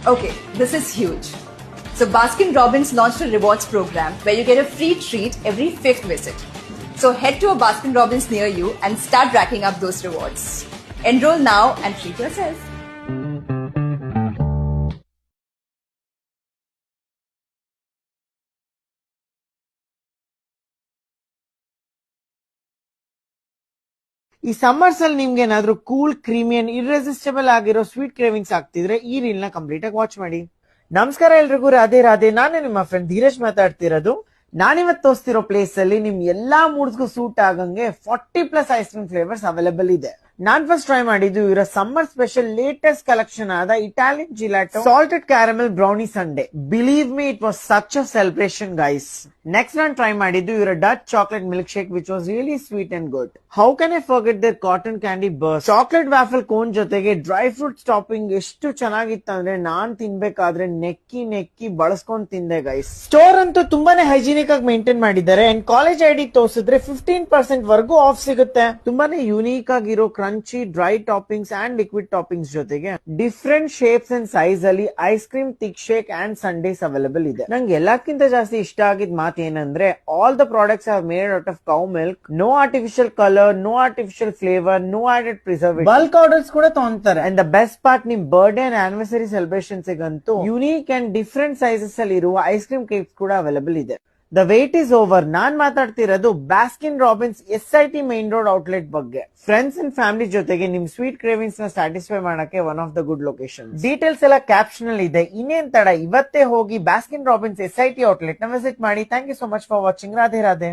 Okay, this is huge. So Baskin Robbins launched a rewards program where you get a free treat every fifth visit. So head to a Baskin Robbins near you and start racking up those rewards. Enroll now and treat yourself. ಈ summers ಅಲ್ಲಿ ನಿಮ್ಗೆ ಏನಾದ್ರು cool creamy and ಇರ್ರೆಸಿಸ್ಟಬಲ್ ಆಗಿರೋ sweet cravings ಆಗ್ತಿದ್ರೆ ಈ reel ನ complete ಆಗಿ watch ಮಾಡಿ. ನಮಸ್ಕಾರ ಎಲ್ರಿಗೂ, ರಾಧೆ ರಾಧೆ. ನಾನೇ ನಿಮ್ಮ ಫ್ರೆಂಡ್ ಧೀರಜ್ ಮಾತಾಡ್ತಿರೋದು. ನಾನಿವತ್ತು ತೋರಿಸ್ತಿರೋ ಪ್ಲೇಸ್ ಅಲ್ಲಿ ನಿಮ್ ಎಲ್ಲಾ ಮೂಡ್ಸ್ಗೂ ಸೂಟ್ ಆಗಂಗೆ 40+ ಐಸ್ ಕ್ರೀಮ್ ಫ್ಲೇವರ್ಸ್ ಅವೈಲೇಬಲ್ ಇದೆ. ನಾನ್ ಫಸ್ಟ್ ಟ್ರೈ ಮಾಡಿದ್ದು ಇವರ ಸಮ್ಮರ್ ಸ್ಪೆಷಲ್ ಲೇಟೆಸ್ಟ್ ಕಲೆಕ್ಷನ್ ಆದ Italian gelato salted caramel brownie sundae. Believe me, it was such a celebration guys. Next ನಾನು ಟ್ರೈ ಮಾಡಿದ್ದು ಇವರ Dutch chocolate milk shake which was really sweet and good. How can I forget their cotton candy burst. Chocolate waffle cone ಜೊತೆಗೆ dry fruits topping ಎಷ್ಟು ಚೆನ್ನಾಗಿತ್ತು ಅಂದ್ರೆ ನಾನ್ ತಿನ್ಬೇಕಾದ್ರೆ ನೆಕ್ಕಿ ಬಳಸ್ಕೊಂಡ್ ತಿಂದೆ guys. Store ಅಂತೂ ತುಂಬಾನೇ ಹೈಜಿನಿಕ್ ಆಗಿ ಮೇಂಟೈನ್ ಮಾಡಿದ್ದಾರೆ ಅಂಡ್ ಕಾಲೇಜ್ ಐಡಿ ತೋರಿಸಿದ್ರೆ 15% ವರ್ಗೂ ಆಫ್ ಸಿಗುತ್ತೆ. ತುಂಬಾನೇ ಯೂನಿಕ್ ಆಗಿರೋ crunchy dry toppings and liquid toppings ಜೊತೆಗೆ ಡಿಫ್ರೆಂಟ್ ಶೇಪ್ಸ್ ಅಂಡ್ ಸೈಜ್ ಅಲ್ಲಿ ice cream thick shake and sundaes available ಇದೆ. ನಂಗೆ ಎಲ್ಲಕ್ಕಿಂತ ಜಾಸ್ತಿ ಇಷ್ಟ ಆಗಿದ್ ಮಾತು ಏನಂದ್ರೆ all the products are made out of cow milk, no artificial colour, no artificial flavour, no added preservative. Bulk orders ಕೂಡ ತಗೊಂತಾರೆ. ಅಂಡ್ ದ ಬೆಸ್ಟ್ ಪಾರ್ಟ್, ನಿಮ್ ಬರ್ಡೇ ಅಂಡ್ ಆನಿವರ್ಸರಿ ಸೆಲೆಬ್ರೇಷನ್ಸ್ ಗಂತೂ ಯೂನಿಕ್ ಅಂಡ್ ಡಿಫ್ರೆಂಟ್ ಸೈಜಸ್ ಅಲ್ಲಿ ಇರುವ ice cream cakes ಕೂಡ available ಇದೆ. The wait is over. ನಾನ್ ಮಾತಾಡ್ತಿರೋದು Baskin Robbins SIT main road outlet ಬಗ್ಗೆ. ಫ್ರೆಂಡ್ಸ್ ಅಂಡ್ ಫ್ಯಾಮಿಲಿ ಜೊತೆಗೆ ನಿಮ್ ಸ್ವೀಟ್ ಕ್ರೇವಿಂಗ್ಸ್ ನ ಸ್ಯಾಟಿಸ್ಫೈ ಮಾಡಕ್ಕೆ one of the good location. Details ಎಲ್ಲ ಕ್ಯಾಪ್ಷನ್ ಅಲ್ಲಿ ಇದೆ. ಇನ್ನೇನ್ ತಡ, ಇವತ್ತೇ ಹೋಗಿ ಬಾಸ್ಕಿನ್ ರಾಬಿನ್ಸ್ SIT ಔಟ್ಲೆಟ್ ನ ವಿಸಿಟ್ ಮಾಡಿ. Thank you so much for watching. Radhe Radhe.